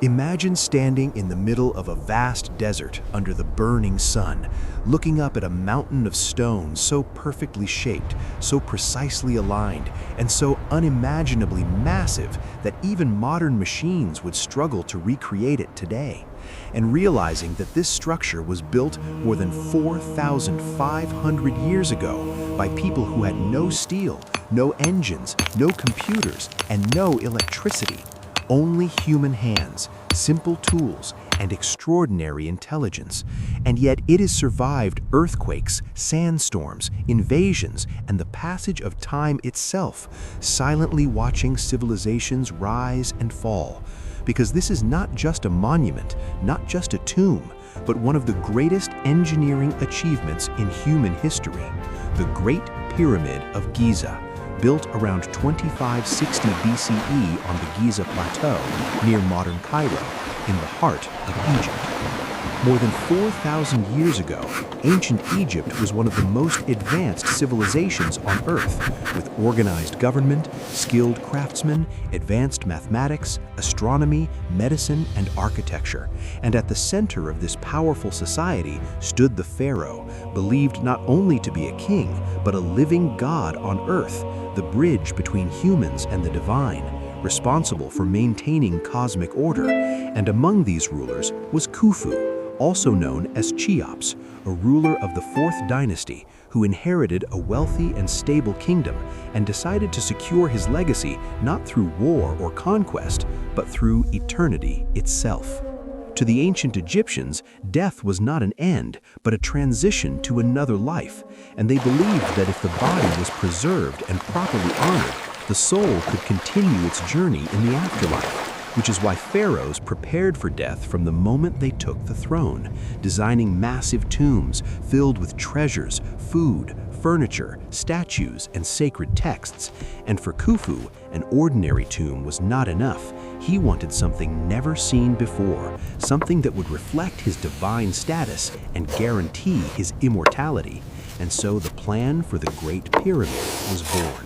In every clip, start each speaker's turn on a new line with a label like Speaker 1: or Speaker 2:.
Speaker 1: Imagine standing in the middle of a vast desert under the burning sun, looking up at a mountain of stone so perfectly shaped, so precisely aligned, and so unimaginably massive that even modern machines would struggle to recreate it today. And realizing that this structure was built more than 4,500 years ago by people who had no steel, no engines, no computers, and no electricity. Only human hands, simple tools, and extraordinary intelligence. And yet it has survived earthquakes, sandstorms, invasions, and the passage of time itself, silently watching civilizations rise and fall. Because this is not just a monument, not just a tomb, but one of the greatest engineering achievements in human history, the Great Pyramid of Giza, built around 2560 BCE on the Giza Plateau near modern Cairo, in the heart of Egypt. More than 4,000 years ago, ancient Egypt was one of the most advanced civilizations on Earth, with organized government, skilled craftsmen, advanced mathematics, astronomy, medicine, and architecture. And at the center of this powerful society stood the pharaoh, believed not only to be a king, but a living god on Earth, the bridge between humans and the divine, responsible for maintaining cosmic order. And among these rulers was Khufu, also known as Cheops, a ruler of the 4th dynasty who inherited a wealthy and stable kingdom and decided to secure his legacy not through war or conquest, but through eternity itself. To the ancient Egyptians, death was not an end, but a transition to another life, and they believed that if the body was preserved and properly honored, the soul could continue its journey in the afterlife. Which is why pharaohs prepared for death from the moment they took the throne, designing massive tombs filled with treasures, food, furniture, statues, and sacred texts. And for Khufu, an ordinary tomb was not enough. He wanted something never seen before, something that would reflect his divine status and guarantee his immortality. And so the plan for the Great Pyramid was born.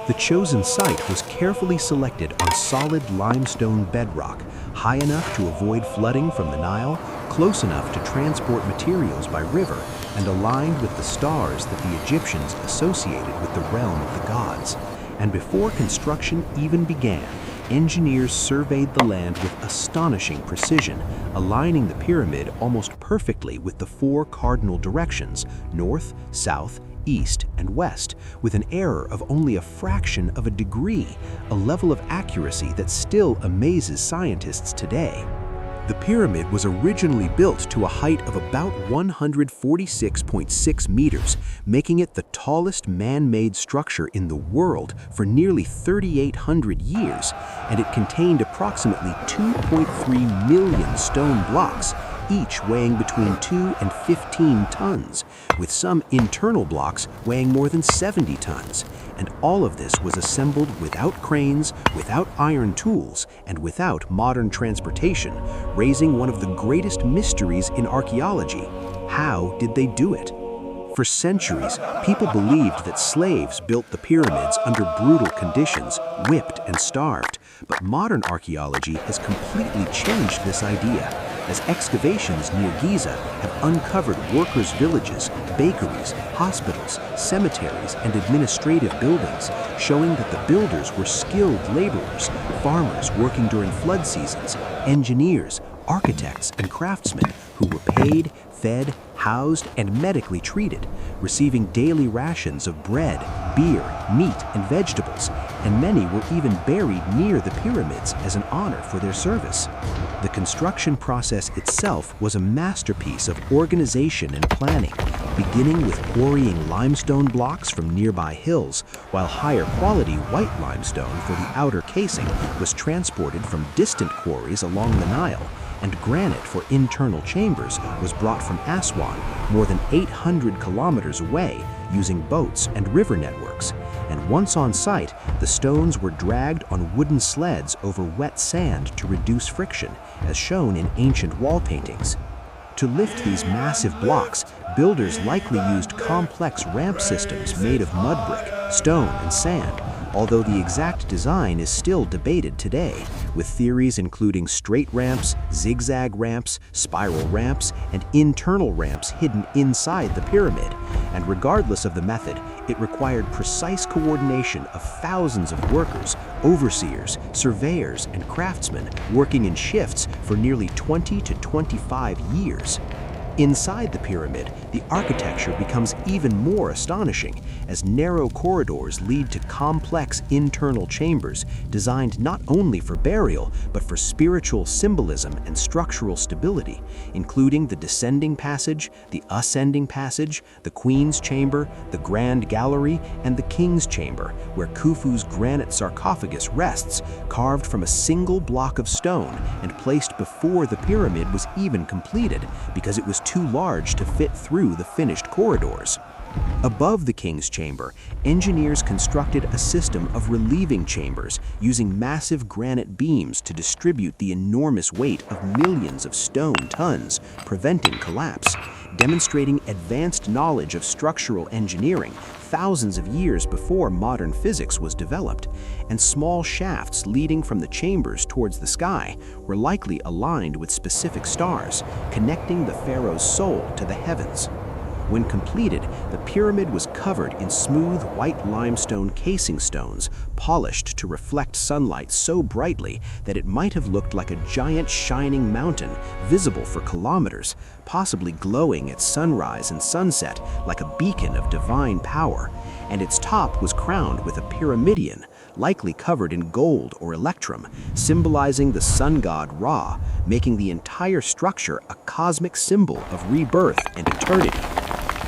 Speaker 1: The chosen site was carefully selected on solid limestone bedrock, high enough to avoid flooding from the Nile, close enough to transport materials by river, and aligned with the stars that the Egyptians associated with the realm of the gods. And before construction even began, engineers surveyed the land with astonishing precision, aligning the pyramid almost perfectly with the 4 cardinal directions, north, south, east, and west, with an error of only a fraction of a degree, a level of accuracy that still amazes scientists today. The pyramid was originally built to a height of about 146.6 meters, making it the tallest man-made structure in the world for nearly 3,800 years, and it contained approximately 2.3 million stone blocks, each weighing between 2 and 15 tons, with some internal blocks weighing more than 70 tons. And all of this was assembled without cranes, without iron tools, and without modern transportation, raising one of the greatest mysteries in archaeology. How did they do it? For centuries, people believed that slaves built the pyramids under brutal conditions, whipped and starved. But modern archaeology has completely changed this idea, as excavations near Giza have uncovered workers' villages, bakeries, hospitals, cemeteries, and administrative buildings, showing that the builders were skilled laborers, farmers working during flood seasons, engineers, architects, and craftsmen who were paid, fed, housed, and medically treated, receiving daily rations of bread, beer, meat, and vegetables, and many were even buried near the pyramids as an honor for their service. The construction process itself was a masterpiece of organization and planning, beginning with quarrying limestone blocks from nearby hills, while higher quality white limestone for the outer casing was transported from distant quarries along the Nile, and granite for internal chambers was brought from Aswan, more than 800 kilometers away, using boats and river networks. And once on site, the stones were dragged on wooden sleds over wet sand to reduce friction, as shown in ancient wall paintings. To lift these massive blocks, builders likely used complex ramp systems made of mud brick, stone, and sand, although the exact design is still debated today, with theories including straight ramps, zigzag ramps, spiral ramps, and internal ramps hidden inside the pyramid. And regardless of the method, it required precise coordination of thousands of workers, overseers, surveyors, and craftsmen working in shifts for nearly 20 to 25 years. Inside the pyramid, the architecture becomes even more astonishing as narrow corridors lead to complex internal chambers designed not only for burial but for spiritual symbolism and structural stability, including the descending passage, the ascending passage, the Queen's Chamber, the Grand Gallery, and the King's Chamber, where Khufu's granite sarcophagus rests, carved from a single block of stone and placed before the pyramid was even completed because it was too large to fit through the finished corridors. Above the King's Chamber, engineers constructed a system of relieving chambers using massive granite beams to distribute the enormous weight of millions of stone tons, preventing collapse, demonstrating advanced knowledge of structural engineering thousands of years before modern physics was developed, and small shafts leading from the chambers towards the sky were likely aligned with specific stars, connecting the pharaoh's soul to the heavens. When completed, the pyramid was covered in smooth white limestone casing stones, polished to reflect sunlight so brightly that it might have looked like a giant shining mountain, visible for kilometers, possibly glowing at sunrise and sunset like a beacon of divine power. And its top was crowned with a pyramidion, likely covered in gold or electrum, symbolizing the sun god Ra, making the entire structure a cosmic symbol of rebirth and eternity.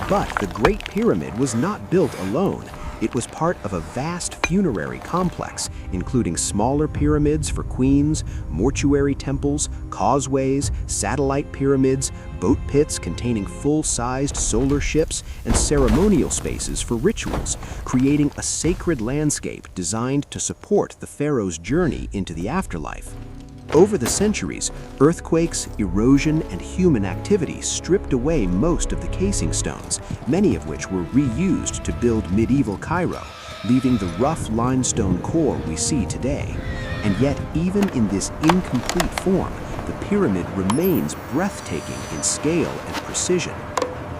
Speaker 1: But the Great Pyramid was not built alone. It was part of a vast funerary complex, including smaller pyramids for queens, mortuary temples, causeways, satellite pyramids, boat pits containing full-sized solar ships, and ceremonial spaces for rituals, creating a sacred landscape designed to support the pharaoh's journey into the afterlife. Over the centuries, earthquakes, erosion, and human activity stripped away most of the casing stones, many of which were reused to build medieval Cairo, leaving the rough limestone core we see today. And yet, even in this incomplete form, the pyramid remains breathtaking in scale and precision.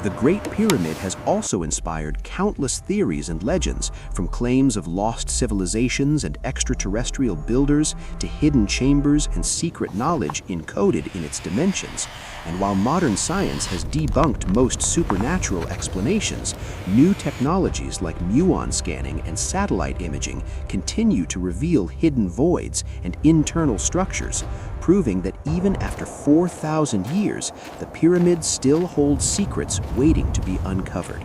Speaker 1: The Great Pyramid has also inspired countless theories and legends, from claims of lost civilizations and extraterrestrial builders to hidden chambers and secret knowledge encoded in its dimensions. And while modern science has debunked most supernatural explanations, new technologies like muon scanning and satellite imaging continue to reveal hidden voids and internal structures, proving that even after 4,000 years, the pyramid still holds secrets waiting to be uncovered.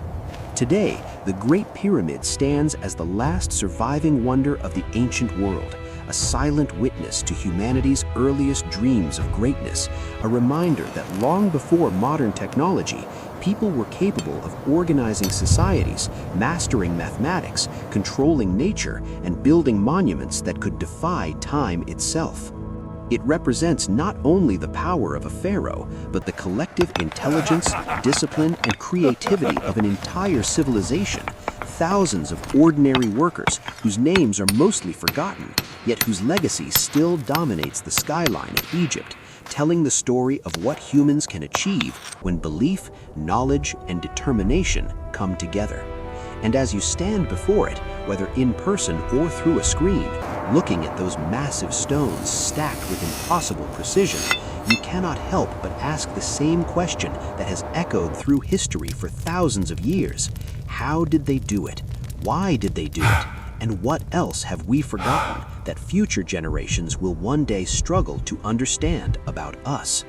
Speaker 1: Today, the Great Pyramid stands as the last surviving wonder of the ancient world, a silent witness to humanity's earliest dreams of greatness, a reminder that long before modern technology, people were capable of organizing societies, mastering mathematics, controlling nature, and building monuments that could defy time itself. It represents not only the power of a pharaoh, but the collective intelligence, discipline, and creativity of an entire civilization. Thousands of ordinary workers whose names are mostly forgotten, yet whose legacy still dominates the skyline of Egypt, telling the story of what humans can achieve when belief, knowledge, and determination come together. And as you stand before it, whether in person or through a screen, looking at those massive stones stacked with impossible precision, you cannot help but ask the same question that has echoed through history for thousands of years. How did they do it? Why did they do it? And what else have we forgotten that future generations will one day struggle to understand about us?